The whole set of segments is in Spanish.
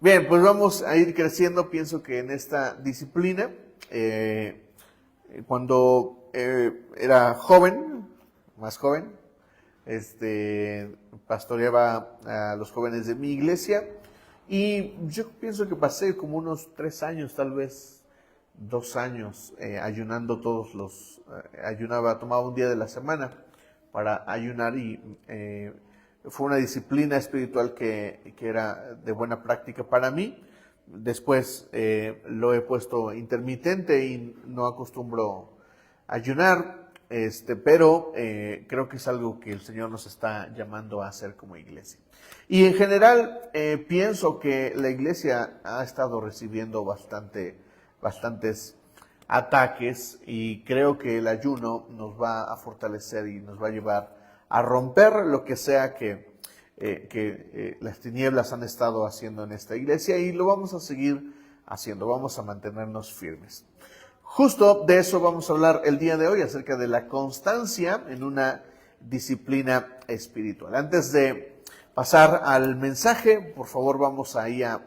Bien, pues vamos a ir creciendo, pienso que en esta disciplina. Cuando era joven, más joven, pastoreaba a los jóvenes de mi iglesia y yo pienso que pasé como unos 3 años, tal vez 2 años, ayunando ayunaba, tomaba un día de la semana para ayunar y fue una disciplina espiritual que era de buena práctica para mí. Después lo he puesto intermitente y no acostumbro a ayunar, pero creo que es algo que el Señor nos está llamando a hacer como iglesia. Y en general pienso que la iglesia ha estado recibiendo bastantes ataques y creo que el ayuno nos va a fortalecer y nos va a llevar a romper lo que sea que las tinieblas han estado haciendo en esta iglesia y lo vamos a seguir haciendo, vamos a mantenernos firmes. Justo de eso vamos a hablar el día de hoy, acerca de la constancia en una disciplina espiritual. Antes de pasar al mensaje, por favor vamos ahí a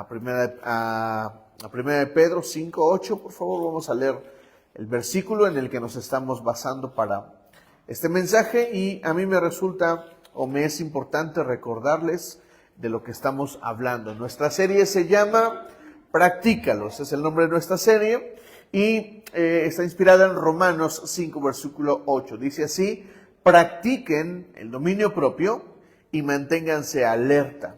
primera de Pedro 5:8, por favor vamos a leer el versículo en el que nos estamos basando para este mensaje y a mí me resulta o me es importante recordarles de lo que estamos hablando. Nuestra serie se llama Practícalo, ese es el nombre de nuestra serie y está inspirada en Romanos 5, versículo 8. Dice así: practiquen el dominio propio y manténganse alerta.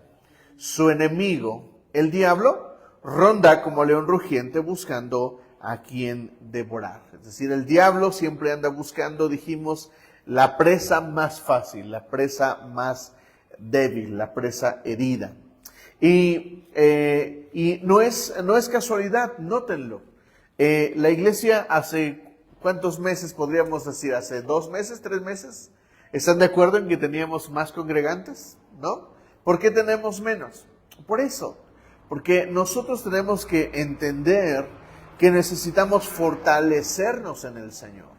Su enemigo, el diablo, ronda como león rugiente buscando a quien devorar. Es decir, el diablo siempre anda buscando, dijimos, la presa más fácil, la presa más débil, la presa herida. Y no es casualidad, nótenlo. La iglesia hace, ¿cuántos meses podríamos decir? ¿Hace 2 meses, 3 meses? ¿Están de acuerdo en que teníamos más congregantes? ¿No? ¿Por qué tenemos menos? Por eso, porque nosotros tenemos que entender que necesitamos fortalecernos en el Señor.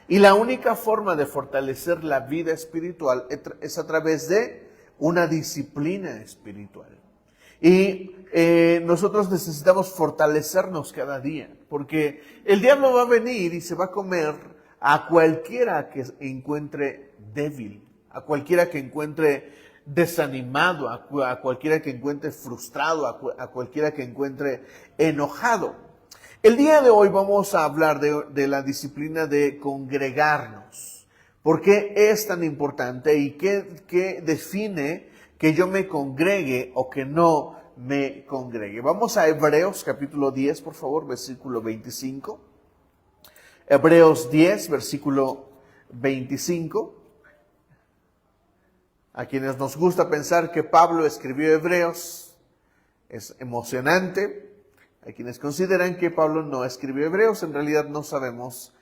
Y la única forma de fortalecer la vida espiritual es a través de una disciplina espiritual. Y nosotros necesitamos fortalecernos cada día, porque el diablo va a venir y se va a comer a cualquiera que encuentre débil, a cualquiera que encuentre desanimado, a cualquiera que encuentre frustrado, a cualquiera que encuentre enojado. El día de hoy vamos a hablar de la disciplina de congregarnos. ¿Por qué es tan importante y qué define que yo me congregue o que no me congregue? Vamos a Hebreos capítulo 10, por favor, versículo 25. Hebreos 10, versículo 25. A quienes nos gusta pensar que Pablo escribió Hebreos, es emocionante. Hay quienes consideran que Pablo no escribió Hebreos, en realidad no sabemos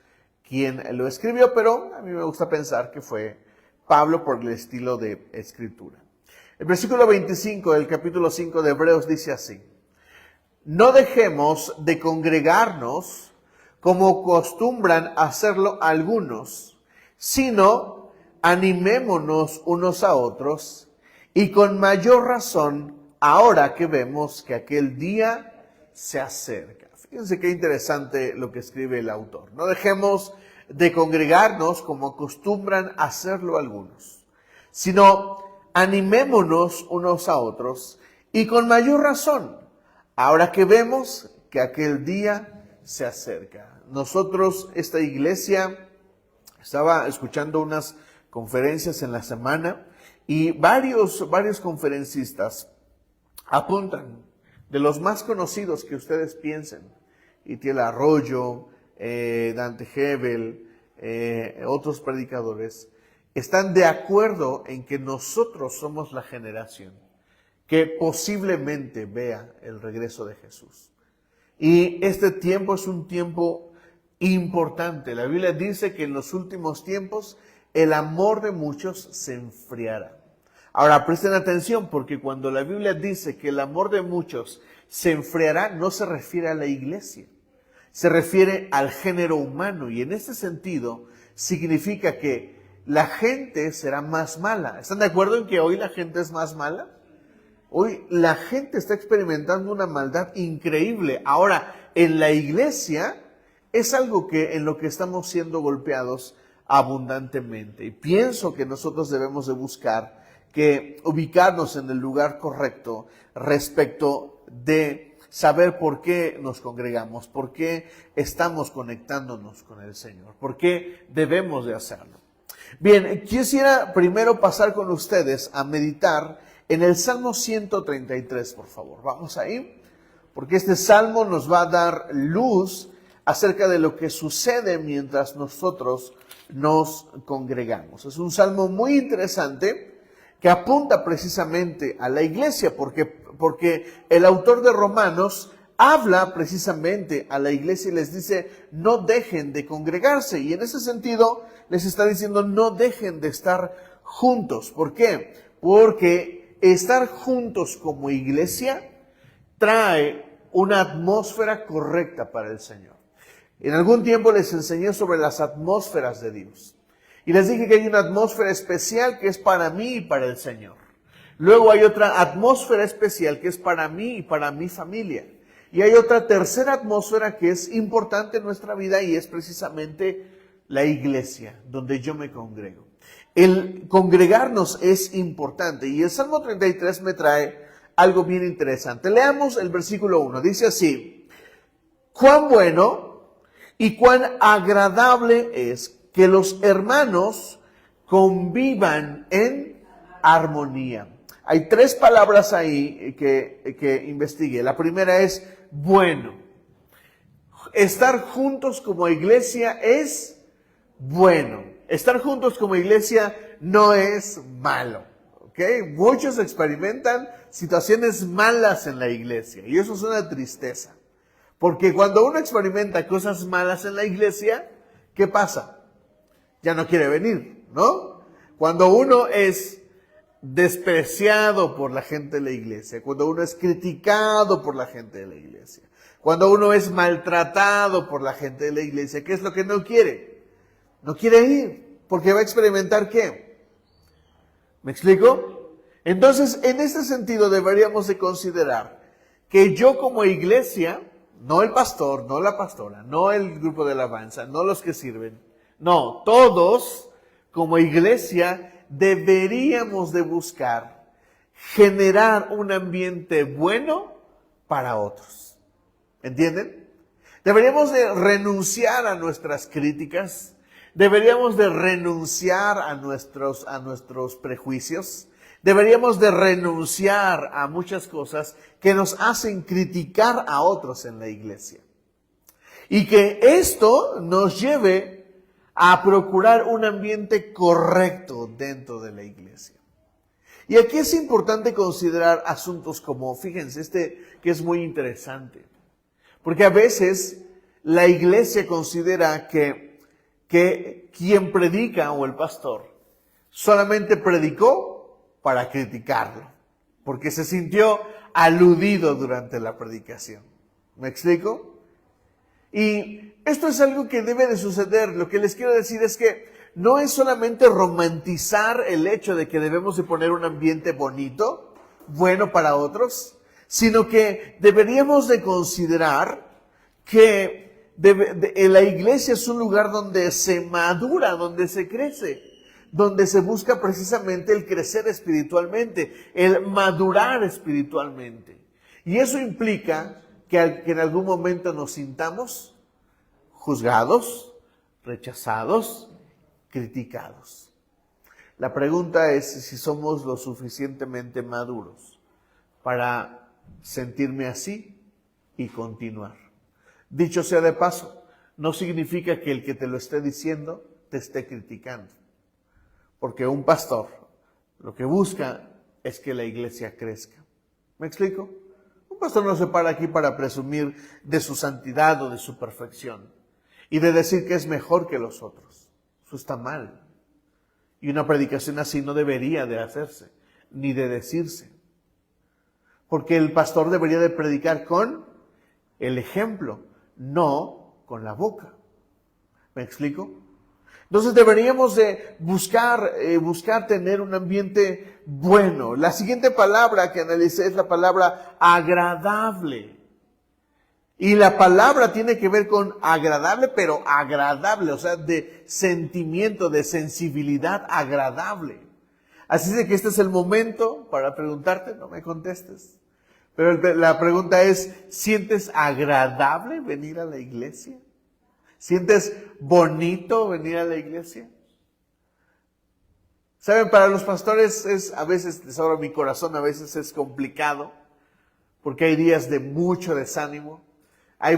quién lo escribió, pero a mí me gusta pensar que fue Pablo por el estilo de escritura. El versículo 25 del capítulo 5 de Hebreos dice así: no dejemos de congregarnos como acostumbran hacerlo algunos, sino animémonos unos a otros, y con mayor razón ahora que vemos que aquel día se acerca. Fíjense qué interesante lo que escribe el autor. No dejemos de congregarnos como acostumbran hacerlo algunos, sino animémonos unos a otros y con mayor razón, ahora que vemos que aquel día se acerca. Nosotros, esta iglesia, estaba escuchando unas conferencias en la semana y varios conferencistas apuntan de los más conocidos que ustedes piensen: Itiel Arroyo, Dante Hebel, otros predicadores, están de acuerdo en que nosotros somos la generación que posiblemente vea el regreso de Jesús. Y este tiempo es un tiempo importante. La Biblia dice que en los últimos tiempos el amor de muchos se enfriará. Ahora presten atención, porque cuando la Biblia dice que el amor de muchos se enfriará, no se refiere a la iglesia, se refiere al género humano, y en ese sentido significa que la gente será más mala. ¿Están de acuerdo en que hoy la gente es más mala? Hoy la gente está experimentando una maldad increíble. Ahora, en la iglesia es algo en lo que estamos siendo golpeados abundantemente. Y pienso que nosotros debemos de buscar que ubicarnos en el lugar correcto respecto de saber por qué nos congregamos, por qué estamos conectándonos con el Señor, por qué debemos de hacerlo. Bien, quisiera primero pasar con ustedes a meditar en el Salmo 133, por favor. Vamos ahí, porque este Salmo nos va a dar luz acerca de lo que sucede mientras nosotros nos congregamos. Es un Salmo muy interesante que apunta precisamente a la iglesia, porque el autor de Romanos habla precisamente a la iglesia y les dice, no dejen de congregarse. Y en ese sentido les está diciendo, no dejen de estar juntos. ¿Por qué? Porque estar juntos como iglesia trae una atmósfera correcta para el Señor. En algún tiempo les enseñé sobre las atmósferas de Dios. Y les dije que hay una atmósfera especial que es para mí y para el Señor. Luego hay otra atmósfera especial que es para mí y para mi familia. Y hay otra tercera atmósfera que es importante en nuestra vida y es precisamente la iglesia, donde yo me congrego. El congregarnos es importante y el Salmo 33 me trae algo bien interesante. Leamos el versículo 1. Dice así, cuán bueno y cuán agradable es que los hermanos convivan en armonía. Hay tres palabras ahí que investigué. La primera es bueno. Estar juntos como iglesia es bueno. Estar juntos como iglesia no es malo. ¿Ok? Muchos experimentan situaciones malas en la iglesia y eso es una tristeza. Porque cuando uno experimenta cosas malas en la iglesia, ¿qué pasa? Ya no quiere venir, ¿no? Cuando uno es despreciado por la gente de la iglesia, cuando uno es criticado por la gente de la iglesia, cuando uno es maltratado por la gente de la iglesia, ¿qué es lo que no quiere? No quiere ir, porque va a experimentar ¿qué? ¿Me explico? Entonces, en este sentido deberíamos de considerar que yo como iglesia, no el pastor, no la pastora, no el grupo de alabanza, no los que sirven, no, todos como iglesia deberíamos de buscar generar un ambiente bueno para otros. ¿Entienden? Deberíamos de renunciar a nuestras críticas, deberíamos de renunciar a nuestros prejuicios, deberíamos de renunciar a muchas cosas que nos hacen criticar a otros en la iglesia. Y que esto nos lleve a procurar un ambiente correcto dentro de la iglesia. Y aquí es importante considerar asuntos como, fíjense, que es muy interesante. Porque a veces la iglesia considera que quien predica o el pastor solamente predicó para criticarlo. Porque se sintió aludido durante la predicación. ¿Me explico? Y esto es algo que debe de suceder. Lo que les quiero decir es que no es solamente romantizar el hecho de que debemos de poner un ambiente bonito, bueno para otros, sino que deberíamos de considerar que la iglesia es un lugar donde se madura, donde se crece, donde se busca precisamente el crecer espiritualmente, el madurar espiritualmente. Y eso implica que en algún momento nos sintamos juzgados, rechazados, criticados. La pregunta es si somos lo suficientemente maduros para sentirme así y continuar. Dicho sea de paso, no significa que el que te lo esté diciendo te esté criticando. Porque un pastor lo que busca es que la iglesia crezca. ¿Me explico? Un pastor no se para aquí para presumir de su santidad o de su perfección y de decir que es mejor que los otros. Eso está mal. Y una predicación así no debería de hacerse, ni de decirse. Porque el pastor debería de predicar con el ejemplo, no con la boca. ¿Me explico? Entonces deberíamos de buscar tener un ambiente bueno. La siguiente palabra que analicé es la palabra agradable. Y la palabra tiene que ver con agradable, pero agradable, o sea, de sentimiento, de sensibilidad agradable. Así de que este es el momento para preguntarte, no me contestes. Pero la pregunta es, ¿sientes agradable venir a la iglesia? ¿Sientes bonito venir a la iglesia? Saben, para los pastores a veces, les abro mi corazón, a veces es complicado, porque hay días de mucho desánimo, hay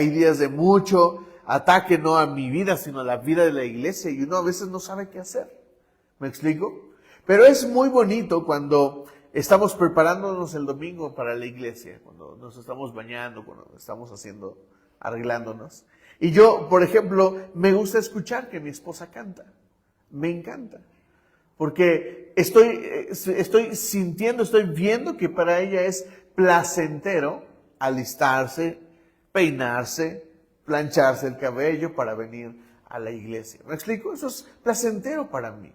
días de mucho ataque, no a mi vida, sino a la vida de la iglesia, y uno a veces no sabe qué hacer. ¿Me explico? Pero es muy bonito cuando estamos preparándonos el domingo para la iglesia, cuando nos estamos bañando, cuando estamos arreglándonos. Y yo, por ejemplo, me gusta escuchar que mi esposa canta. Me encanta. Porque estoy sintiendo, estoy viendo que para ella es placentero alistarse, peinarse, plancharse el cabello para venir a la iglesia. ¿Me explico? Eso es placentero para mí.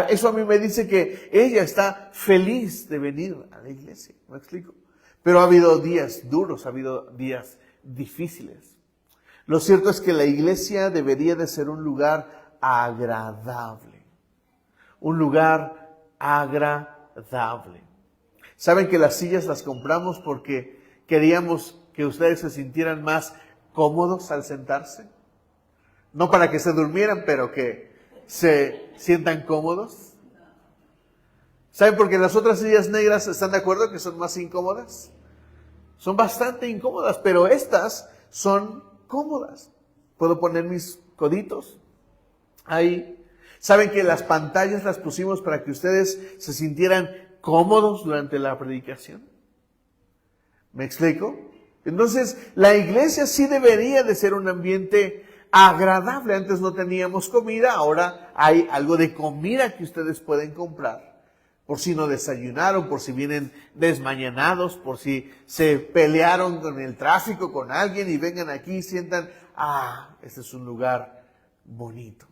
Eso a mí me dice que ella está feliz de venir a la iglesia. ¿Me explico? Pero ha habido días duros, ha habido días difíciles. Lo cierto es que la iglesia debería de ser un lugar agradable. Un lugar agradable. ¿Saben que las sillas las compramos porque queríamos que ustedes se sintieran más cómodos al sentarse? No para que se durmieran, pero que se sientan cómodos. ¿Saben por qué las otras sillas negras están de acuerdo que son más incómodas? Son bastante incómodas, pero estas son cómodas. Puedo poner mis coditos ahí. ¿Saben que las pantallas las pusimos para que ustedes se sintieran cómodos durante la predicación? ¿Me explico? Entonces, la iglesia sí debería de ser un ambiente agradable. Antes no teníamos comida, ahora hay algo de comida que ustedes pueden comprar. Por si no desayunaron, por si vienen desmañanados, por si se pelearon con el tráfico con alguien y vengan aquí y sientan, este es un lugar bonito.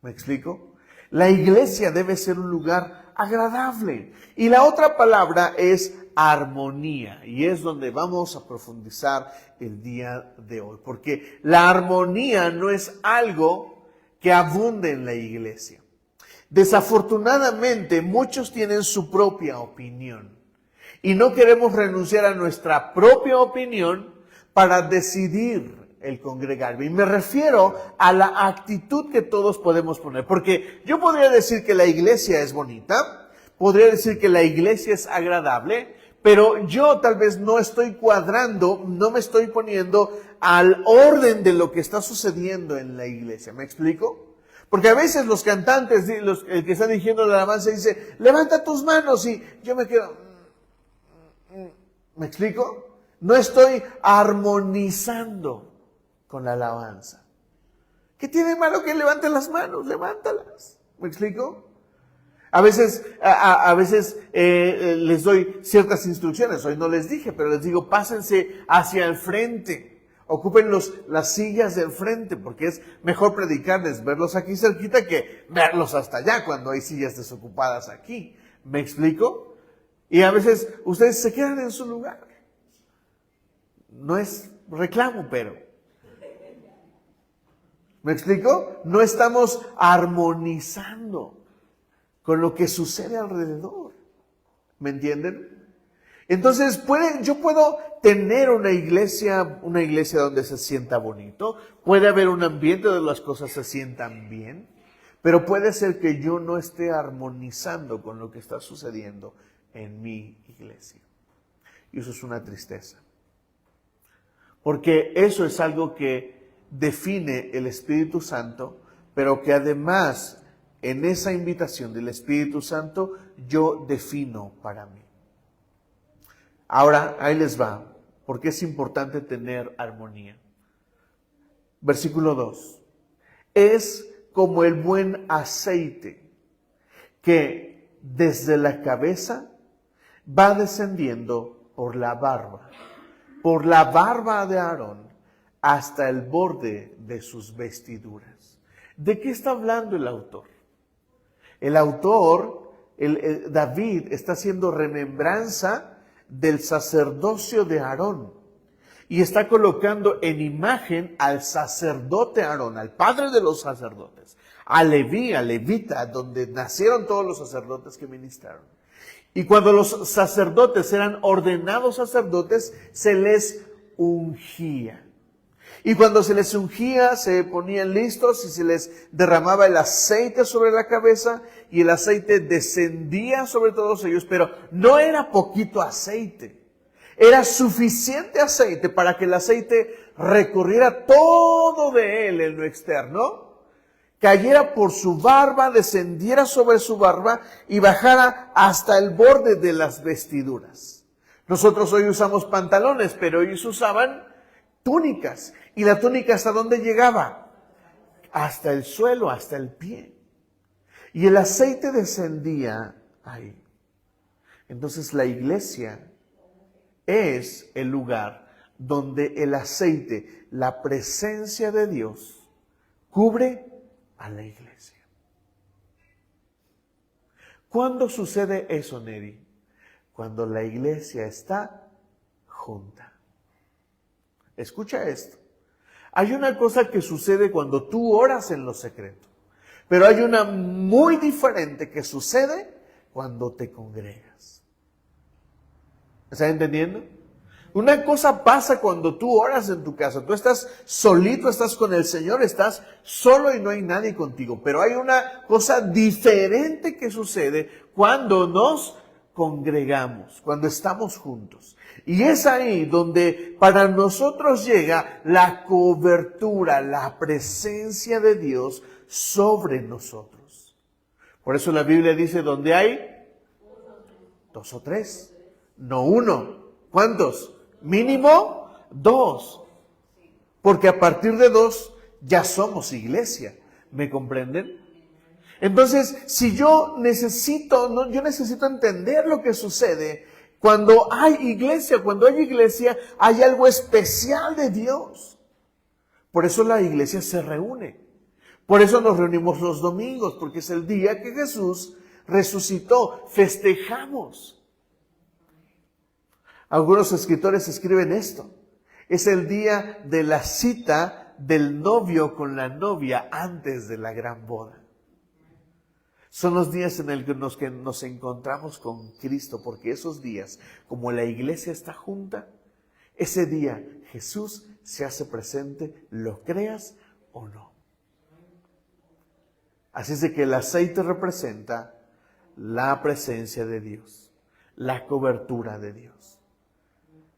¿Me explico? La iglesia debe ser un lugar agradable. Y la otra palabra es armonía. Y es donde vamos a profundizar el día de hoy. Porque la armonía no es algo que abunde en la iglesia. Desafortunadamente, muchos tienen su propia opinión. Y no queremos renunciar a nuestra propia opinión para decidir el congregarme. Y me refiero a la actitud que todos podemos poner. Porque yo podría decir que la iglesia es bonita, podría decir que la iglesia es agradable, pero yo tal vez no estoy cuadrando, no me estoy poniendo al orden de lo que está sucediendo en la iglesia. ¿Me explico? Porque a veces los cantantes, el que está dirigiendo la alabanza dice, levanta tus manos, y yo me quedo, ¿me explico? No estoy armonizando con la alabanza. ¿Qué tiene de malo que levanten las manos? Levántalas. ¿Me explico? A veces les doy ciertas instrucciones. Hoy no les dije, pero les digo, pásense hacia el frente. Ocupen las sillas del frente, porque es mejor predicarles, verlos aquí cerquita, que verlos hasta allá cuando hay sillas desocupadas aquí. ¿Me explico? Y a veces ustedes se quedan en su lugar. No es reclamo, pero ¿me explico? No estamos armonizando con lo que sucede alrededor. ¿Me entienden? Entonces, yo puedo tener una iglesia donde se sienta bonito, puede haber un ambiente donde las cosas se sientan bien, pero puede ser que yo no esté armonizando con lo que está sucediendo en mi iglesia. Y eso es una tristeza. Porque eso es algo que define el Espíritu Santo, pero que además en esa invitación del Espíritu Santo yo defino para mí. Ahora, ahí les va, porque es importante tener armonía. Versículo 2. Es como el buen aceite que desde la cabeza va descendiendo por la barba de Aarón hasta el borde de sus vestiduras. ¿De qué está hablando el autor? El autor, David, está haciendo remembranza del sacerdocio de Aarón y está colocando en imagen al sacerdote Aarón, al padre de los sacerdotes, a Leví, a Levita, donde nacieron todos los sacerdotes que ministraron. Y cuando los sacerdotes eran ordenados sacerdotes, se les ungía. Y cuando se les ungía, se ponían listos y se les derramaba el aceite sobre la cabeza y el aceite descendía sobre todos ellos, pero no era poquito aceite. Era suficiente aceite para que el aceite recorriera todo de él en lo externo, cayera por su barba, descendiera sobre su barba y bajara hasta el borde de las vestiduras. Nosotros hoy usamos pantalones, pero ellos usaban túnicas. ¿Y la túnica hasta dónde llegaba? Hasta el suelo, hasta el pie. Y el aceite descendía ahí. Entonces la iglesia es el lugar donde el aceite, la presencia de Dios, cubre a la iglesia. ¿Cuándo sucede eso, Neri? Cuando la iglesia está junta. Escucha esto. Hay una cosa que sucede cuando tú oras en lo secreto, pero hay una muy diferente que sucede cuando te congregas. ¿Estás entendiendo? Una cosa pasa cuando tú oras en tu casa. Tú estás solito, estás con el Señor, estás solo y no hay nadie contigo. Pero hay una cosa diferente que sucede cuando nos congregamos, cuando estamos juntos. Y es ahí donde para nosotros llega la cobertura, la presencia de Dios sobre nosotros. Por eso la Biblia dice, donde hay 2 o 3, no 1. ¿Cuántos? Mínimo 2. Porque a partir de 2 ya somos iglesia. ¿Me comprenden? Entonces, si yo necesito entender lo que sucede cuando hay iglesia. Cuando hay iglesia, hay algo especial de Dios. Por eso la iglesia se reúne. Por eso nos reunimos los domingos, porque es el día que Jesús resucitó. Festejamos. Algunos escritores escriben esto. Es el día de la cita del novio con la novia antes de la gran boda. Son los días en los que nos encontramos con Cristo, porque esos días, como la iglesia está junta, ese día Jesús se hace presente, lo creas o no. Así es de que el aceite representa la presencia de Dios, la cobertura de Dios.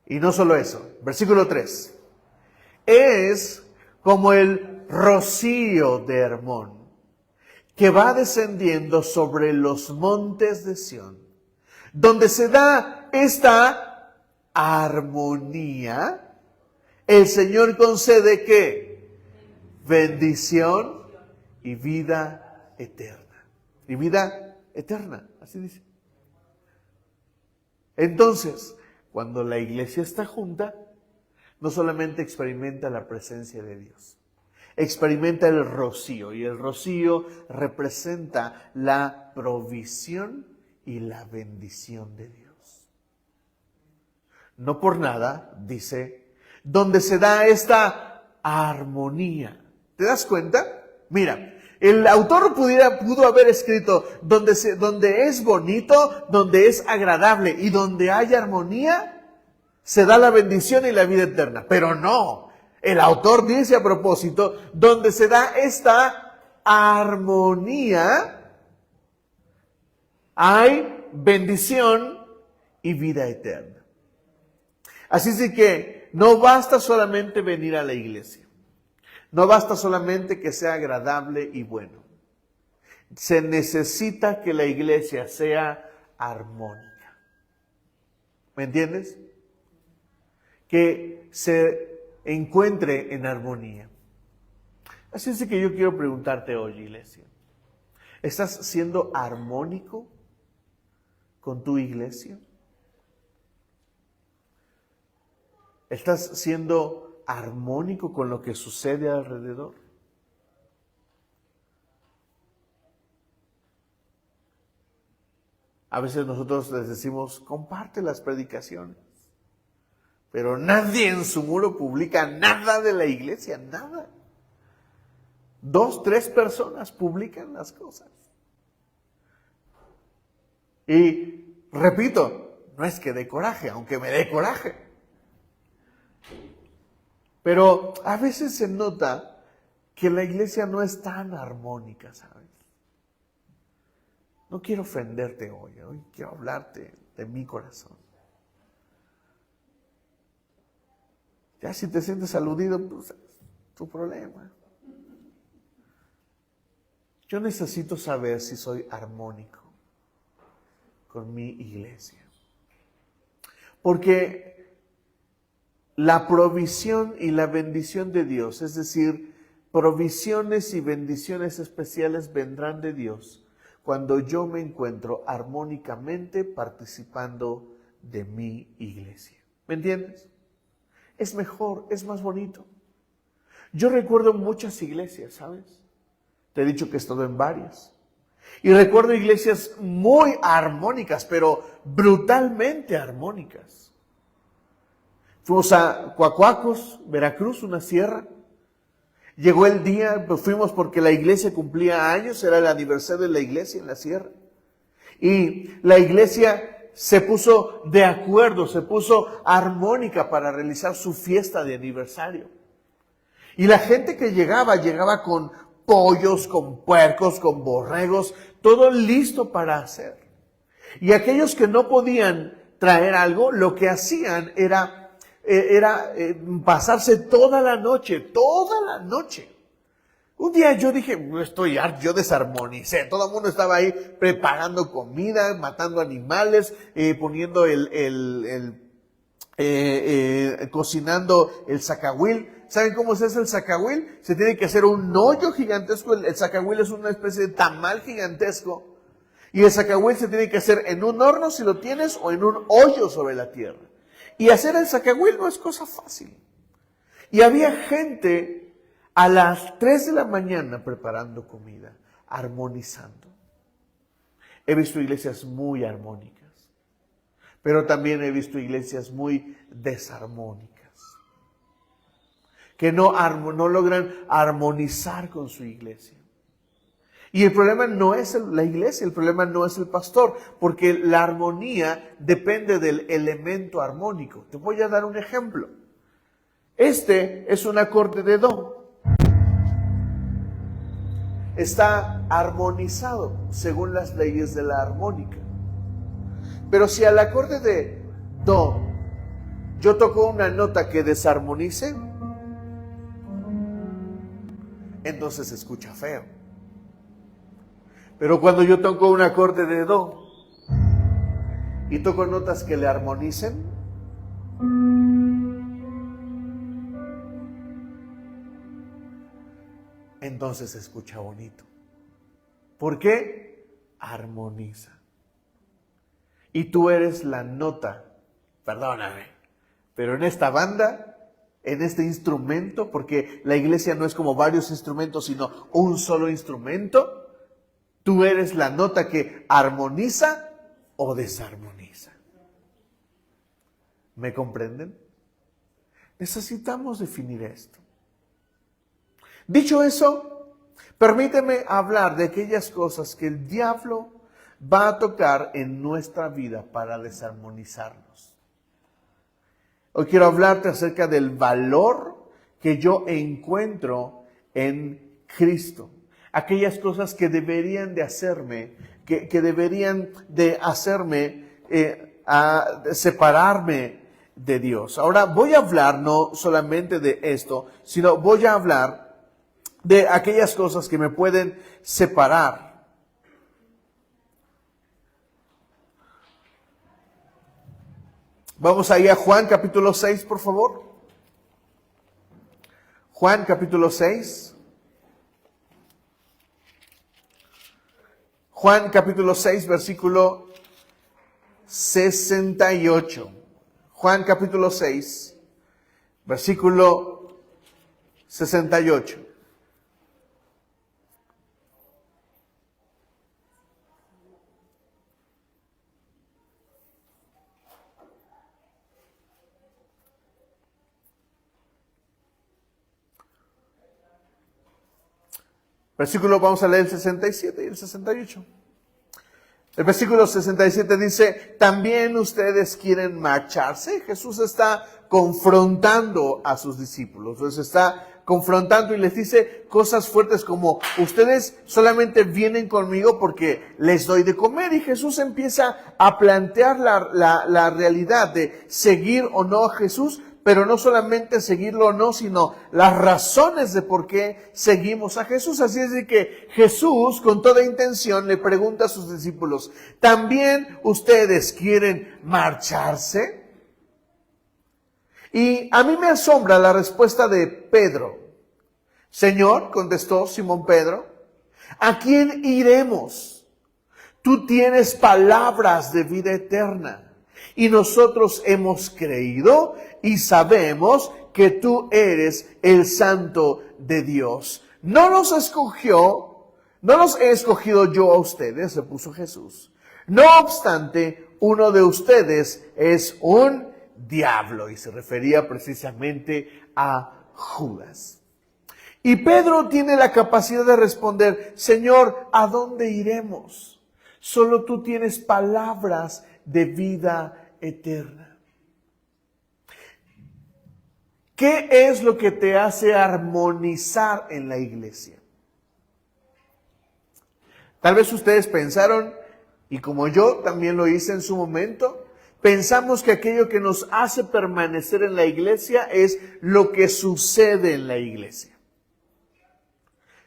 Y no solo eso, versículo 3. Es como el rocío de Hermón, que va descendiendo sobre los montes de Sión, donde se da esta armonía. El Señor concede ¿qué? Bendición y vida eterna. Y vida eterna, así dice. Entonces, cuando la iglesia está junta, no solamente experimenta la presencia de Dios, experimenta el rocío, y el rocío representa la provisión y la bendición de Dios. No por nada, dice, donde se da esta armonía. ¿Te das cuenta? Mira, el autor pudo haber escrito donde es bonito, donde es agradable y donde hay armonía, se da la bendición y la vida eterna. Pero no. El autor dice a propósito, donde se da esta armonía, hay bendición y vida eterna. Así es que no basta solamente venir a la iglesia. No basta solamente que sea agradable y bueno. Se necesita que la iglesia sea armónica. ¿Me entiendes? Que se encuentre en armonía. Así es que yo quiero preguntarte hoy, iglesia, ¿estás siendo armónico con tu iglesia? ¿Estás siendo armónico con lo que sucede alrededor? A veces nosotros les decimos, comparte las predicaciones. Pero nadie en su muro publica nada de la iglesia, nada. 2, 3 personas publican las cosas. Y repito, no es que dé coraje, aunque me dé coraje. Pero a veces se nota que la iglesia no es tan armónica, ¿sabes? No quiero ofenderte hoy quiero hablarte de mi corazón. Ya si te sientes aludido, pues es tu problema. Yo necesito saber si soy armónico con mi iglesia. Porque la provisión y la bendición de Dios, es decir, provisiones y bendiciones especiales vendrán de Dios cuando yo me encuentro armónicamente participando de mi iglesia. ¿Me entiendes? Es mejor, es más bonito. Yo recuerdo muchas iglesias, ¿sabes? Te he dicho que he estado en varias. Y recuerdo iglesias muy armónicas, pero brutalmente armónicas. Fuimos a Coacuacos, Veracruz, una sierra. Llegó el día, pues fuimos porque la iglesia cumplía años, era el aniversario de la iglesia en la sierra. Y la iglesia se puso de acuerdo, se puso armónica para realizar su fiesta de aniversario. Y la gente que llegaba con pollos, con puercos, con borregos, todo listo para hacer. Y aquellos que no podían traer algo, lo que hacían era pasarse toda la noche. Un día yo dije, estoy harto, yo desarmonicé. Todo el mundo estaba ahí preparando comida, matando animales, poniendo cocinando el zacahuil. ¿Saben cómo se hace el zacahuil? Se tiene que hacer un hoyo gigantesco. El zacahuil es una especie de tamal gigantesco. Y el zacahuil se tiene que hacer en un horno si lo tienes o en un hoyo sobre la tierra. Y hacer el zacahuil no es cosa fácil. Y había gente a las 3 de la mañana preparando comida, armonizando. He visto iglesias muy armónicas, pero también he visto iglesias muy desarmónicas, que no logran armonizar con su iglesia. Y el problema no es la iglesia, el problema no es el pastor, porque la armonía depende del elemento armónico. Te voy a dar un ejemplo. Este es un acorde de do. Está armonizado según las leyes de la armónica. Pero si al acorde de do yo toco una nota que desarmonice, entonces se escucha feo. Pero cuando yo toco un acorde de do y toco notas que le armonicen, entonces se escucha bonito. ¿Por qué? Armoniza. Y tú eres la nota, perdóname, pero en esta banda, en este instrumento, porque la iglesia no es como varios instrumentos, sino un solo instrumento, tú eres la nota que armoniza o desarmoniza. ¿Me comprenden? Necesitamos definir esto. Dicho eso, permíteme hablar de aquellas cosas que el diablo va a tocar en nuestra vida para desarmonizarnos. Hoy quiero hablarte acerca del valor que yo encuentro en Cristo. Aquellas cosas que deberían de hacerme, que deberían de hacerme a separarme de Dios. Ahora voy a hablar no solamente de esto, sino voy a hablar de aquellas cosas que me pueden separar. Vamos ahí a Juan capítulo 6, por favor. Juan capítulo 6. Juan capítulo 6, versículo 68. Juan capítulo 6, versículo 68. Vamos a leer el 67 y el 68. El versículo 67 dice, ¿también ustedes quieren marcharse? Jesús está confrontando a sus discípulos, los está confrontando y les dice cosas fuertes como, ustedes solamente vienen conmigo porque les doy de comer. Y Jesús empieza a plantear la realidad de seguir o no a Jesús, pero no solamente seguirlo o no, sino las razones de por qué seguimos a Jesús. Así es de que Jesús, con toda intención, le pregunta a sus discípulos, ¿también ustedes quieren marcharse? Y a mí me asombra la respuesta de Pedro. Señor, contestó Simón Pedro, ¿a quién iremos? Tú tienes palabras de vida eterna y nosotros hemos creído y sabemos que tú eres el Santo de Dios. No los he escogido yo a ustedes, repuso Jesús. No obstante, uno de ustedes es un diablo, y se refería precisamente a Judas. Y Pedro tiene la capacidad de responder, Señor, ¿a dónde iremos? Solo tú tienes palabras de vida eterna. ¿Qué es lo que te hace armonizar en la iglesia? Tal vez ustedes pensaron, y como yo también lo hice en su momento, pensamos que aquello que nos hace permanecer en la iglesia es lo que sucede en la iglesia.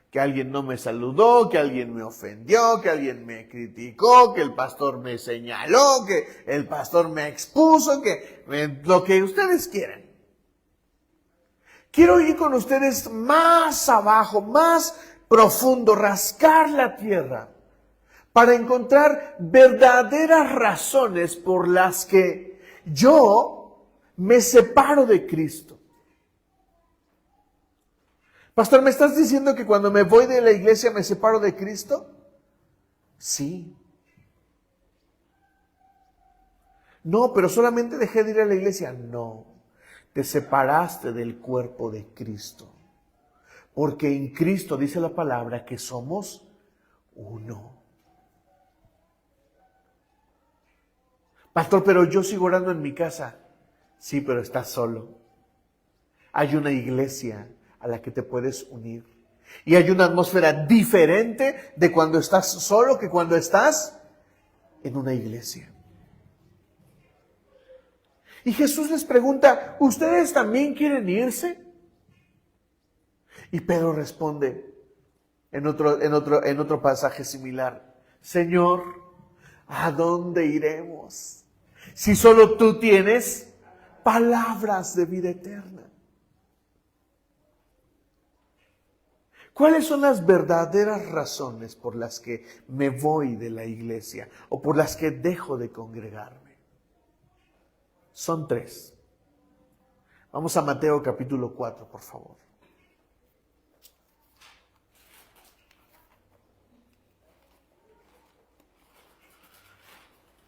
Que alguien no me saludó, que alguien me ofendió, que alguien me criticó, que el pastor me señaló, que el pastor me expuso, lo que ustedes quieren. Quiero ir con ustedes más abajo, más profundo, rascar la tierra, para encontrar verdaderas razones por las que yo me separo de Cristo. Pastor, ¿me estás diciendo que cuando me voy de la iglesia me separo de Cristo? Sí. No, pero solamente dejé de ir a la iglesia. No, te separaste del cuerpo de Cristo. Porque en Cristo dice la palabra que somos uno. Pastor, pero yo sigo orando en mi casa. Sí, pero estás solo. Hay una iglesia a la que te puedes unir. Y hay una atmósfera diferente de cuando estás solo que cuando estás en una iglesia. Y Jesús les pregunta, ¿ustedes también quieren irse? Y Pedro responde en otro pasaje similar, Señor, ¿a dónde iremos? Si solo tú tienes palabras de vida eterna. ¿Cuáles son las verdaderas razones por las que me voy de la iglesia o por las que dejo de congregarme? Son 3. Vamos a Mateo capítulo 4, por favor.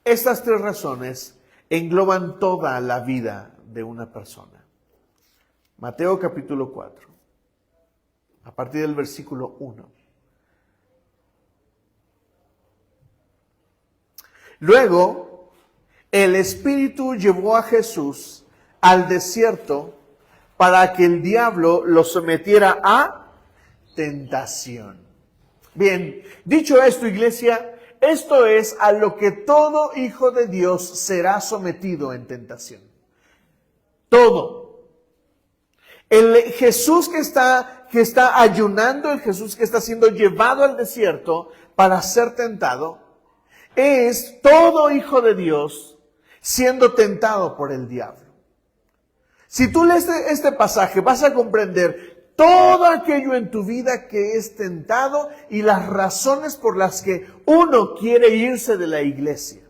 Estas 3 razones engloban toda la vida de una persona. Mateo capítulo 4. A partir del versículo 1. Luego, el Espíritu llevó a Jesús al desierto para que el diablo lo sometiera a tentación. Bien, dicho esto, iglesia, esto es a lo que todo hijo de Dios será sometido en tentación. Todo. El Jesús que está ayunando, el Jesús que está siendo llevado al desierto para ser tentado, es todo hijo de Dios siendo tentado por el diablo. Si tú lees este pasaje, vas a comprender todo aquello en tu vida que es tentado y las razones por las que uno quiere irse de la iglesia.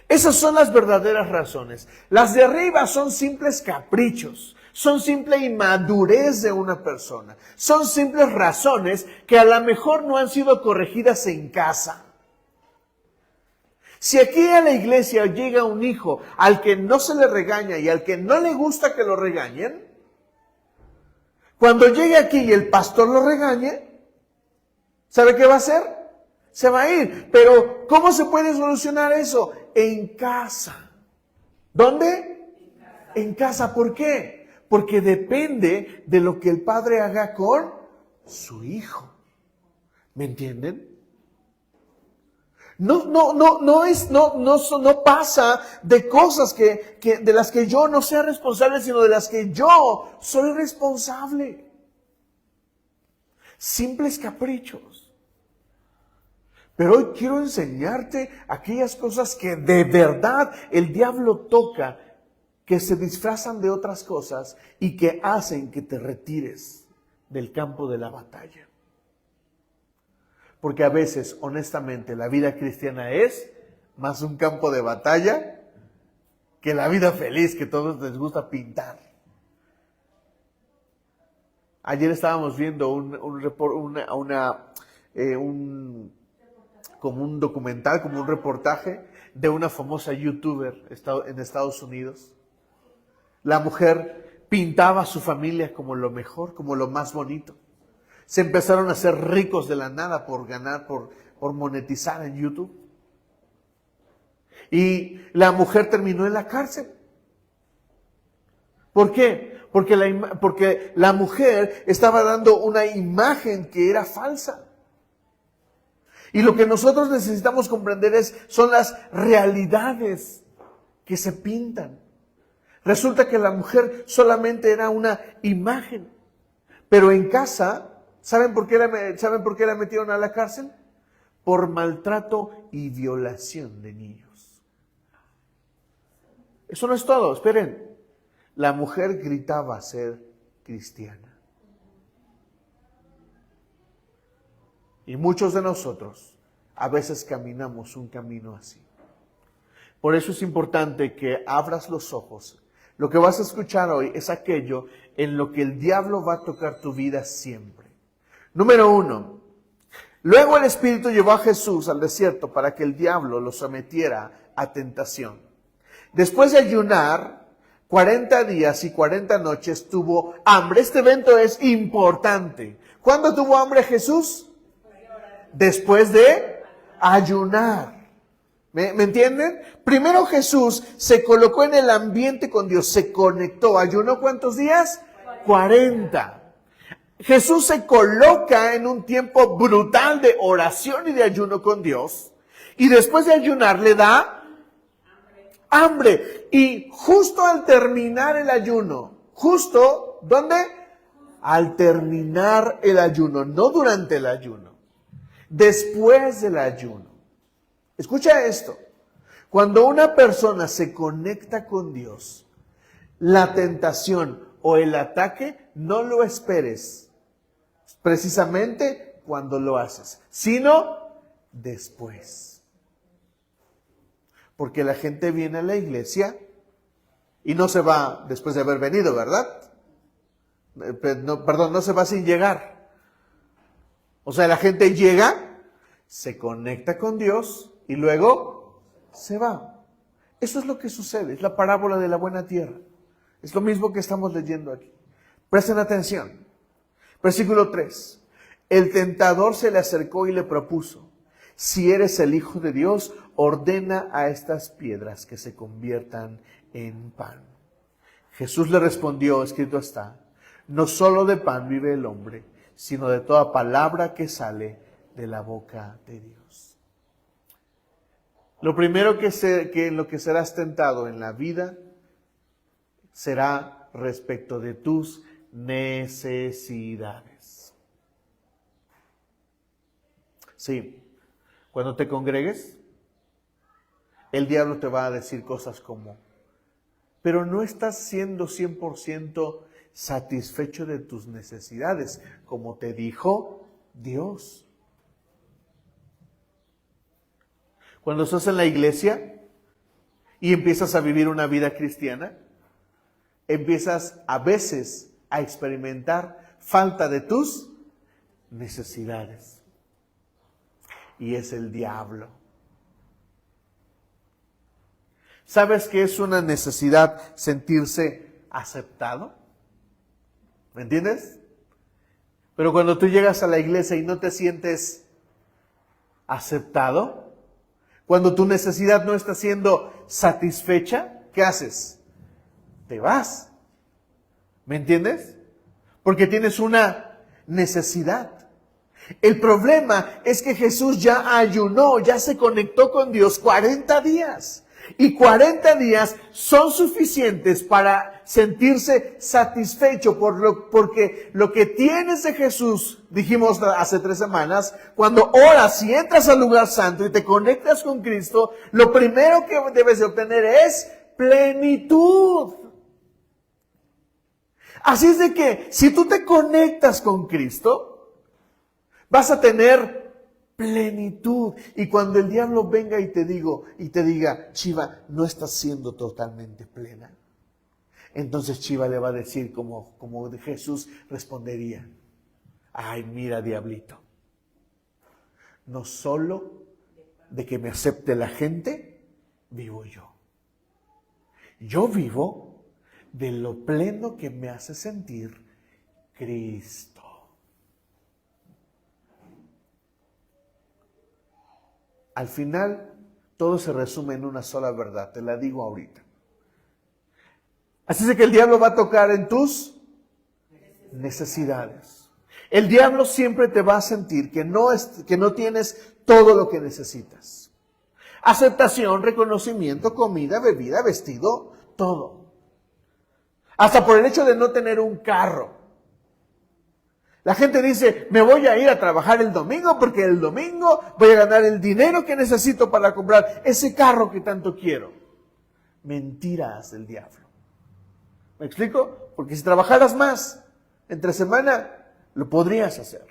Esas son las verdaderas razones. Las de arriba son simples caprichos, son simple inmadurez de una persona, son simples razones que a lo mejor no han sido corregidas en casa. Si aquí a la iglesia llega un hijo al que no se le regaña y al que no le gusta que lo regañen, Cuando llegue aquí y el pastor lo regañe, ¿sabe qué va a hacer? Se va a ir. Pero, ¿cómo se puede solucionar eso? En casa. ¿Dónde? En casa. ¿Por qué? Porque depende de lo que el padre haga con su hijo. ¿Me entienden? No pasa de cosas de las que yo no sea responsable, sino de las que yo soy responsable. Simples caprichos. Pero hoy quiero enseñarte aquellas cosas que de verdad el diablo toca, que se disfrazan de otras cosas y que hacen que te retires del campo de la batalla. Porque a veces, honestamente, la vida cristiana es más un campo de batalla que la vida feliz que a todos les gusta pintar. Ayer estábamos viendo como un documental, como un reportaje de una famosa youtuber en Estados Unidos. La mujer pintaba a su familia como lo mejor, como lo más bonito. Se empezaron a hacer ricos de la nada por ganar, por monetizar en YouTube. Y la mujer terminó en la cárcel. ¿Por qué? Porque la mujer estaba dando una imagen que era falsa. Y lo que nosotros necesitamos comprender son las realidades que se pintan. Resulta que la mujer solamente era una imagen. Pero en casa, ¿saben por qué la metieron a la cárcel? Por maltrato y violación de niños. Eso no es todo, esperen. La mujer gritaba ser cristiana. Y muchos de nosotros a veces caminamos un camino así. Por eso es importante que abras los ojos. Lo que vas a escuchar hoy es aquello en lo que el diablo va a tocar tu vida siempre. Número 1. Luego el Espíritu llevó a Jesús al desierto para que el diablo lo sometiera a tentación. Después de ayunar 40 días y 40 noches tuvo hambre. Este evento es importante. ¿Cuándo tuvo hambre Jesús? Después de ayunar. ¿Me entienden? Primero Jesús se colocó en el ambiente con Dios, se conectó. ¿Ayunó cuántos días? 40. Jesús se coloca en un tiempo brutal de oración y de ayuno con Dios. Y después de ayunar le da hambre. Y justo al terminar el ayuno, justo, ¿dónde? Al terminar el ayuno, no durante el ayuno. Después del ayuno. Escucha esto. Cuando una persona se conecta con Dios, la tentación o el ataque no lo esperes precisamente cuando lo haces, sino después. Porque la gente viene a la iglesia y no se va después de haber venido, ¿verdad? No se va sin llegar. O sea, la gente llega, se conecta con Dios y luego se va. Eso es lo que sucede, es la parábola de la buena tierra. Es lo mismo que estamos leyendo aquí. Presten atención. Versículo 3. El tentador se le acercó y le propuso: si eres el Hijo de Dios, ordena a estas piedras que se conviertan en pan. Jesús le respondió, escrito está, no solo de pan vive el hombre, sino de toda palabra que sale de la boca de Dios. Lo primero que en lo que serás tentado en la vida será respecto de tus necesidades. Sí, cuando te congregues, el diablo te va a decir cosas como: pero no estás siendo 100% satisfecho de tus necesidades, como te dijo Dios. Cuando estás en la iglesia y empiezas a vivir una vida cristiana, empiezas a veces a experimentar falta de tus necesidades. Y es el diablo. ¿Sabes qué es una necesidad sentirse aceptado? ¿Me entiendes? Pero cuando tú llegas a la iglesia y no te sientes aceptado, cuando tu necesidad no está siendo satisfecha, ¿qué haces? Te vas. ¿Me entiendes? Porque tienes una necesidad. El problema es que Jesús ya ayunó, ya se conectó con Dios 40 días. Y 40 días son suficientes para sentirse satisfecho porque lo que tienes de Jesús, dijimos hace 3 semanas, cuando oras y entras al lugar santo y te conectas con Cristo, lo primero que debes de obtener es plenitud. Así es de que si tú te conectas con Cristo, vas a tener plenitud. Y cuando el diablo venga y te diga, Chiva, no estás siendo totalmente plena. Entonces Chiva le va a decir como Jesús respondería, ay, mira, diablito, no solo de que me acepte la gente, vivo yo. Yo vivo de lo pleno que me hace sentir Cristo. Al final, todo se resume en una sola verdad, te la digo ahorita. Así es que el diablo va a tocar en tus necesidades. El diablo siempre te va a sentir que no tienes todo lo que necesitas. Aceptación, reconocimiento, comida, bebida, vestido, todo. Hasta por el hecho de no tener un carro. La gente dice, me voy a ir a trabajar el domingo porque el domingo voy a ganar el dinero que necesito para comprar ese carro que tanto quiero. Mentiras del diablo. ¿Me explico? Porque si trabajaras más entre semana, lo podrías hacer.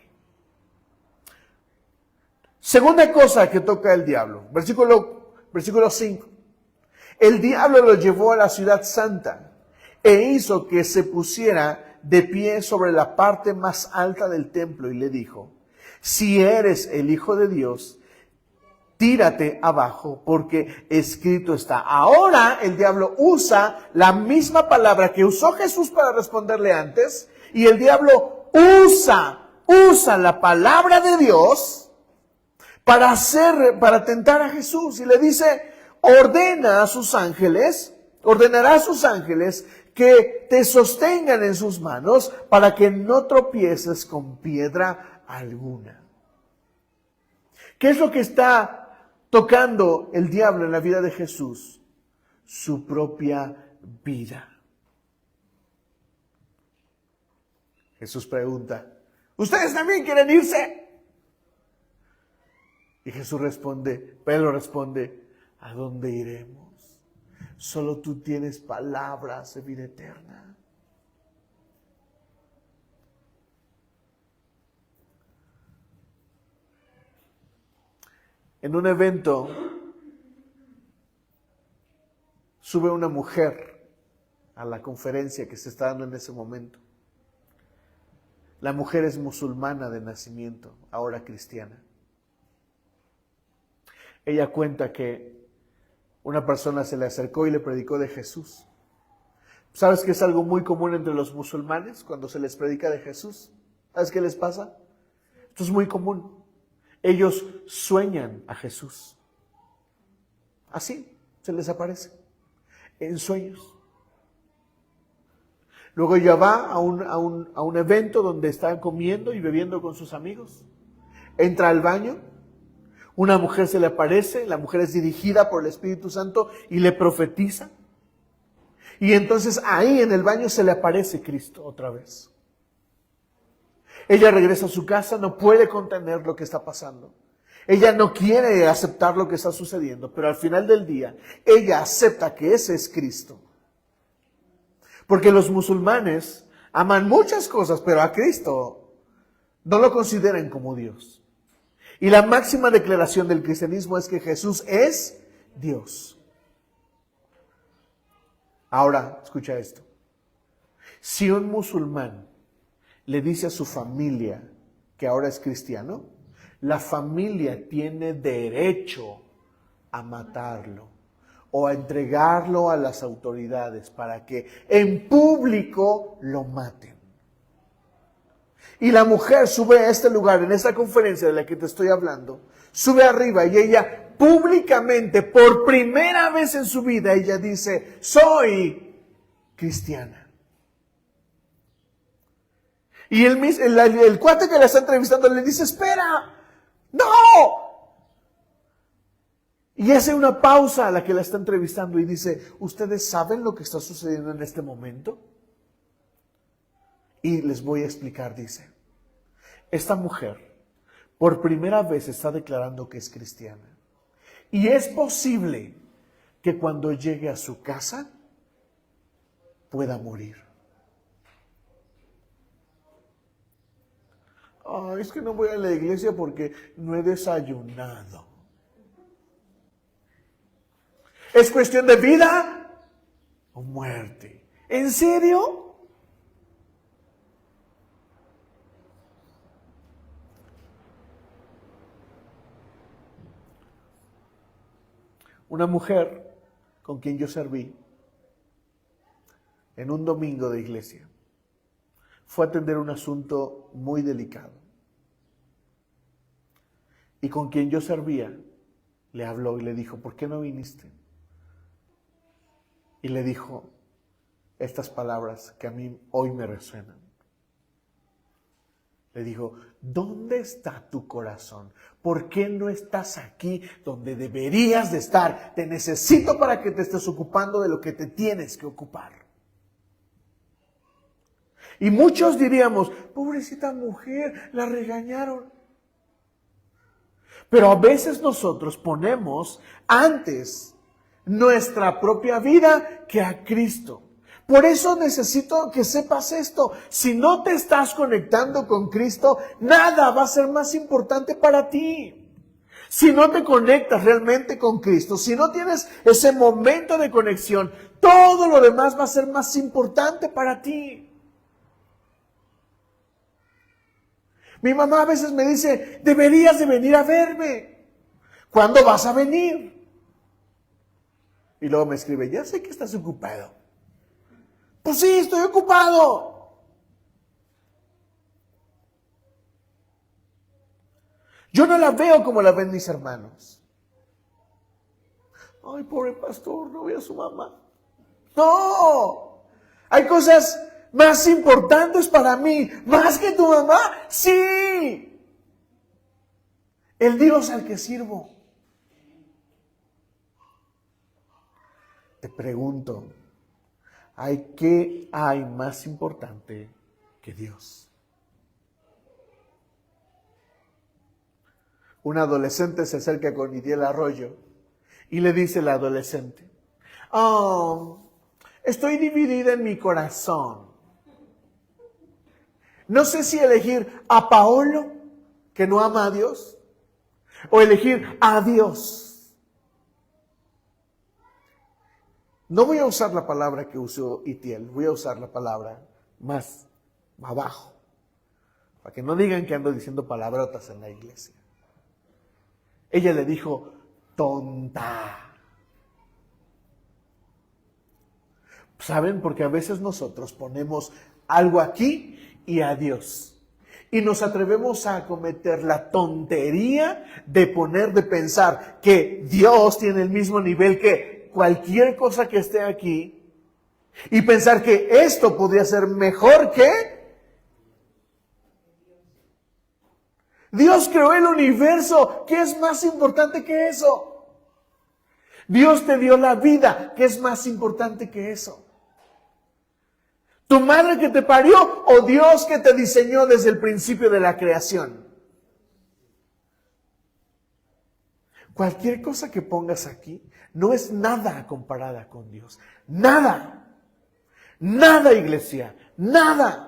Segunda cosa que toca el diablo. Versículo 5. El diablo lo llevó a la ciudad santa e hizo que se pusiera de pie sobre la parte más alta del templo y le dijo, si eres el Hijo de Dios, tírate abajo porque escrito está. Ahora el diablo usa la misma palabra que usó Jesús para responderle antes y el diablo usa la palabra de Dios para tentar a Jesús y le dice, ordenará a sus ángeles que te sostengan en sus manos para que no tropieces con piedra alguna. ¿Qué es lo que está tocando el diablo en la vida de Jesús? Su propia vida. Jesús pregunta, ¿ustedes también quieren irse? Y Pedro responde, ¿a dónde iremos? Solo tú tienes palabras de vida eterna. En un evento, sube una mujer a la conferencia que se está dando en ese momento. La mujer es musulmana de nacimiento, ahora cristiana. Ella cuenta que una persona se le acercó y le predicó de Jesús. ¿Sabes que es algo muy común entre los musulmanes cuando se les predica de Jesús? ¿Sabes qué les pasa? Esto es muy común. Ellos sueñan a Jesús. Así se les aparece, en sueños. Luego ella va a un evento donde están comiendo y bebiendo con sus amigos. Entra al baño. Una mujer se le aparece, la mujer es dirigida por el Espíritu Santo y le profetiza. Y entonces ahí en el baño se le aparece Cristo otra vez. Ella regresa a su casa, no puede contener lo que está pasando. Ella no quiere aceptar lo que está sucediendo, pero al final del día, ella acepta que ese es Cristo. Porque los musulmanes aman muchas cosas, pero a Cristo no lo consideran como Dios. Y la máxima declaración del cristianismo es que Jesús es Dios. Ahora, escucha esto. Si un musulmán le dice a su familia que ahora es cristiano, la familia tiene derecho a matarlo o a entregarlo a las autoridades para que en público lo maten. Y la mujer sube a este lugar, en esta conferencia de la que te estoy hablando, sube arriba y ella públicamente, por primera vez en su vida, ella dice, soy cristiana. Y el cuate que la está entrevistando le dice, espera, no. Y hace una pausa a la que la está entrevistando y dice, ¿ustedes saben lo que está sucediendo en este momento? Y les voy a explicar, dice, esta mujer por primera vez está declarando que es cristiana. Y es posible que cuando llegue a su casa pueda morir. Es que no voy a la iglesia porque no he desayunado. ¿Es cuestión de vida o muerte? ¿En serio? Una mujer con quien yo serví en un domingo de iglesia fue a atender un asunto muy delicado. Y con quien yo servía le habló y le dijo, ¿por qué no viniste? Y le dijo estas palabras que a mí hoy me resuenan. Le dijo, ¿dónde está tu corazón? ¿Por qué no estás aquí donde deberías de estar? Te necesito para que te estés ocupando de lo que te tienes que ocupar. Y muchos diríamos, pobrecita mujer, la regañaron. Pero a veces nosotros ponemos antes nuestra propia vida que a Cristo. Por eso necesito que sepas esto. Si no te estás conectando con Cristo, nada va a ser más importante para ti. Si no te conectas realmente con Cristo, si no tienes ese momento de conexión, todo lo demás va a ser más importante para ti. Mi mamá a veces me dice, deberías de venir a verme. ¿Cuándo vas a venir? Y luego me escribe, ya sé que estás ocupado. Pues sí, estoy ocupado. Yo no la veo como la ven mis hermanos. Ay, pobre pastor, no ve a su mamá. No, hay cosas más importantes para mí, más que tu mamá. Sí, el Dios al que sirvo. Te pregunto, ¿qué hay más importante que Dios? Un adolescente se acerca con Idiel Arroyo y le dice al adolescente, estoy dividida en mi corazón. No sé si elegir a Paolo, que no ama a Dios, o elegir a Dios. No voy a usar la palabra que usó Itiel, voy a usar la palabra más abajo, para que no digan que ando diciendo palabrotas en la iglesia. Ella le dijo, tonta. ¿Saben? Porque a veces nosotros ponemos algo aquí y a Dios. Y nos atrevemos a cometer la tontería de pensar que Dios tiene el mismo nivel que cualquier cosa que esté aquí y pensar que esto podría ser mejor que Dios creó el universo. ¿Qué es más importante que eso? Dios te dio la vida. ¿Qué es más importante que eso? ¿Tu madre que te parió o Dios que te diseñó desde el principio de la creación? Cualquier cosa que pongas aquí no es nada comparada con Dios. Nada. Nada, iglesia. Nada.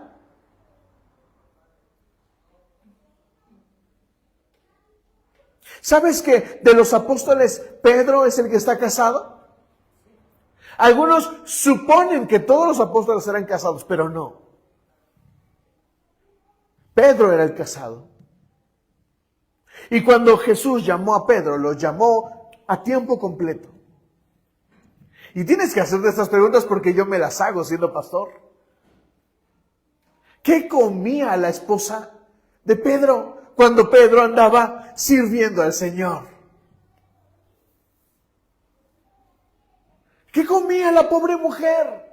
¿Sabes que de los apóstoles Pedro es el que está casado? Algunos suponen que todos los apóstoles eran casados, pero no. Pedro era el casado. Y cuando Jesús llamó a Pedro, lo llamó a tiempo completo. Y tienes que hacerte estas preguntas porque yo me las hago siendo pastor. ¿Qué comía la esposa de Pedro cuando Pedro andaba sirviendo al Señor? ¿Qué comía la pobre mujer?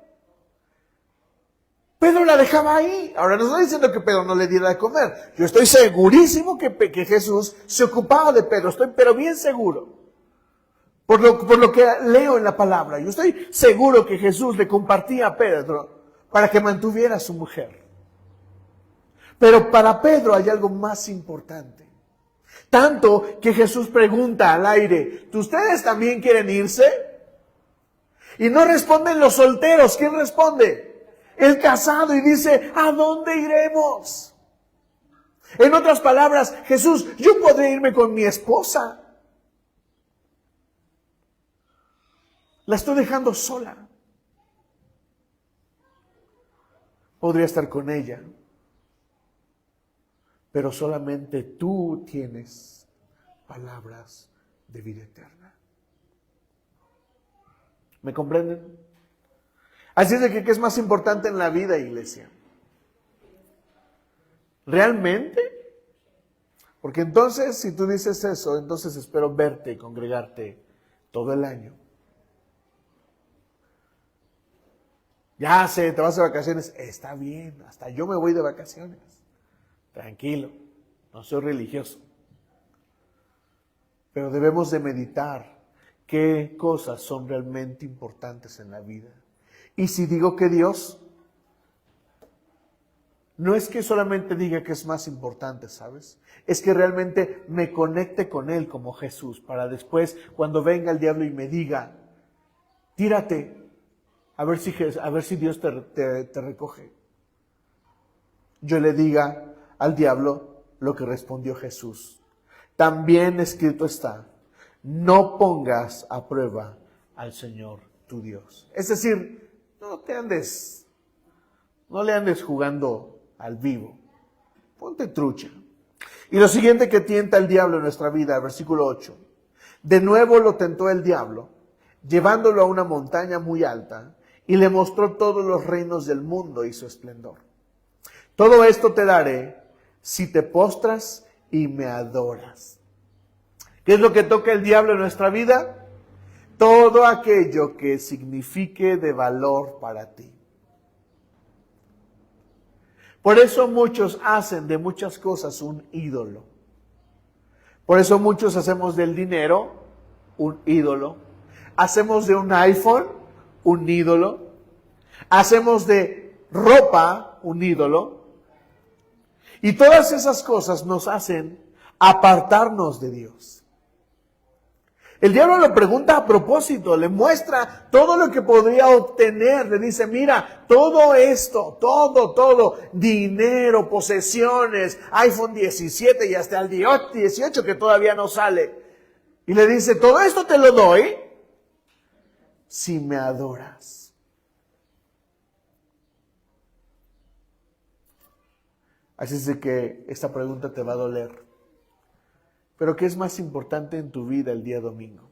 Pedro la dejaba ahí. Ahora no estoy diciendo que Pedro no le diera de comer. Yo estoy segurísimo que Jesús se ocupaba de Pedro. Estoy pero bien seguro. Por lo que leo en la palabra. Yo estoy seguro que Jesús le compartía a Pedro para que mantuviera a su mujer. Pero para Pedro hay algo más importante. Tanto que Jesús pregunta al aire, ¿ustedes también quieren irse? Y no responden los solteros. ¿Quién responde? El casado. Y dice, ¿a dónde iremos? En otras palabras, Jesús, yo podré irme con mi esposa. La estoy dejando sola. Podría estar con ella. Pero solamente tú tienes palabras de vida eterna. ¿Me comprenden? Así es de que, ¿qué es más importante en la vida, iglesia? ¿Realmente? Porque entonces, si tú dices eso, entonces espero verte y congregarte todo el año. Ya sé, te vas de vacaciones. Está bien, hasta yo me voy de vacaciones. Tranquilo, no soy religioso. Pero debemos de meditar qué cosas son realmente importantes en la vida. Y si digo que Dios, no es que solamente diga que es más importante, ¿sabes? Es que realmente me conecte con Él como Jesús, para después, cuando venga el diablo y me diga, tírate, a ver si Dios te recoge. Yo le diga al diablo lo que respondió Jesús. También escrito está, no pongas a prueba al Señor tu Dios. Es decir, no le andes jugando al vivo. Ponte trucha. Y lo siguiente que tienta el diablo en nuestra vida, versículo 8. De nuevo lo tentó el diablo, llevándolo a una montaña muy alta, y le mostró todos los reinos del mundo y su esplendor. Todo esto te daré si te postras y me adoras. ¿Qué es lo que toca el diablo en nuestra vida? Todo aquello que signifique de valor para ti. Por eso muchos hacen de muchas cosas un ídolo. Por eso muchos hacemos del dinero un ídolo. Hacemos de un iPhone un ídolo. Hacemos de ropa un ídolo. Y todas esas cosas nos hacen apartarnos de Dios. El diablo lo pregunta a propósito, le muestra todo lo que podría obtener. Le dice, mira, todo esto, todo, dinero, posesiones, iPhone 17 y hasta el 18 que todavía no sale. Y le dice, todo esto te lo doy si me adoras. Así es de que esta pregunta te va a doler. Pero ¿qué es más importante en tu vida el día domingo?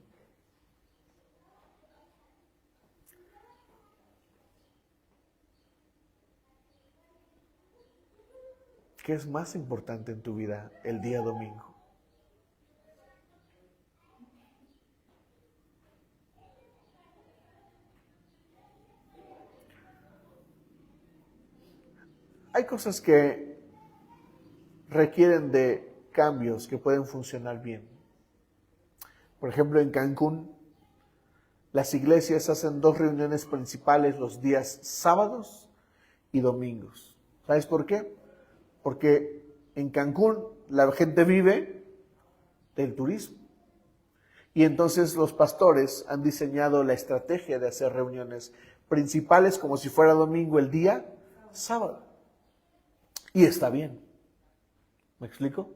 ¿Qué es más importante en tu vida el día domingo? Hay cosas que requieren de cambios que pueden funcionar bien. Por ejemplo, en Cancún, las iglesias hacen 2 reuniones principales los días sábados y domingos. ¿Sabes por qué? Porque en Cancún la gente vive del turismo. Y entonces los pastores han diseñado la estrategia de hacer reuniones principales como si fuera domingo el día sábado. Y está bien. ¿Me explico?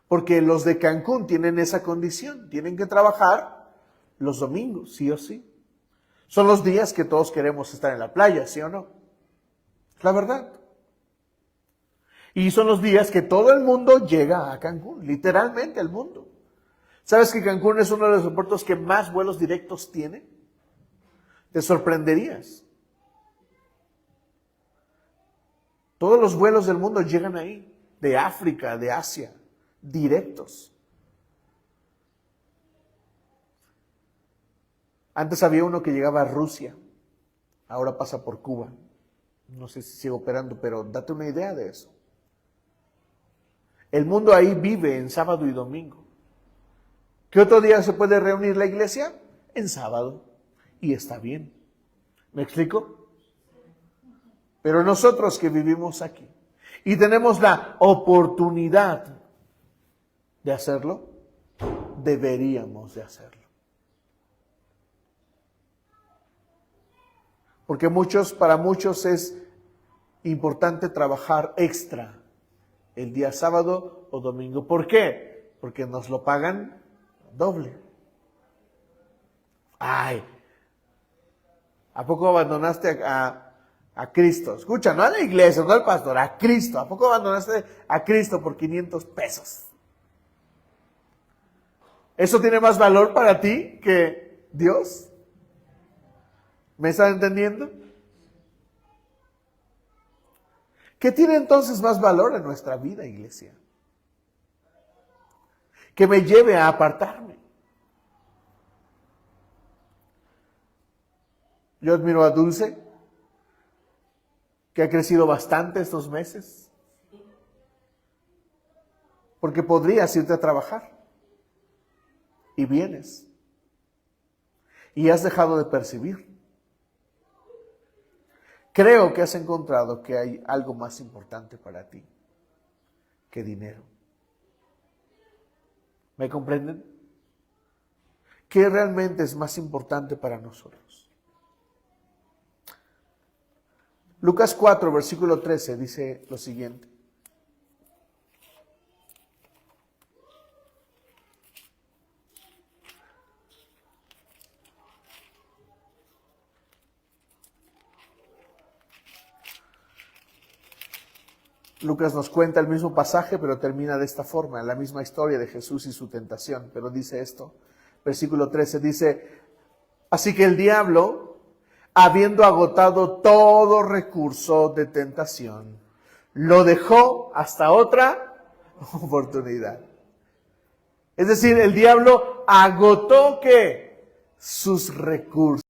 Porque los de Cancún tienen esa condición. Tienen que trabajar los domingos, sí o sí. Son los días que todos queremos estar en la playa, ¿sí o no? Es la verdad. Y son los días que todo el mundo llega a Cancún, literalmente el mundo. ¿Sabes que Cancún es uno de los aeropuertos que más vuelos directos tiene? Te sorprenderías. Todos los vuelos del mundo llegan ahí, de África, de Asia, directos. Antes había uno que llegaba a Rusia, ahora pasa por Cuba. No sé si sigue operando, pero date una idea de eso. El mundo ahí vive en sábado y domingo. ¿Qué otro día se puede reunir la iglesia? En sábado. Y está bien. ¿Me explico? Pero nosotros que vivimos aquí y tenemos la oportunidad de hacerlo, deberíamos de hacerlo. Porque para muchos es importante trabajar extra el día sábado o domingo. ¿Por qué? Porque nos lo pagan doble. Ay, ¿a poco abandonaste a Cristo? Escucha, no a la iglesia, no al pastor, a Cristo. ¿A poco abandonaste a Cristo por 500 pesos? ¿Eso tiene más valor para ti que Dios? ¿Me están entendiendo? ¿Qué tiene entonces más valor en nuestra vida, iglesia? Que me lleve a apartarme. Yo admiro a Dulce, que ha crecido bastante estos meses, porque podrías irte a trabajar y vienes y has dejado de percibir. Creo que has encontrado que hay algo más importante para ti que dinero. ¿Me comprenden? ¿Qué realmente es más importante para nosotros? Lucas 4, versículo 13 dice lo siguiente. Lucas nos cuenta el mismo pasaje, pero termina de esta forma, la misma historia de Jesús y su tentación. Pero dice esto, versículo 13, dice, así que el diablo, habiendo agotado todo recurso de tentación, lo dejó hasta otra oportunidad. Es decir, el diablo agotó ¿qué? Sus recursos.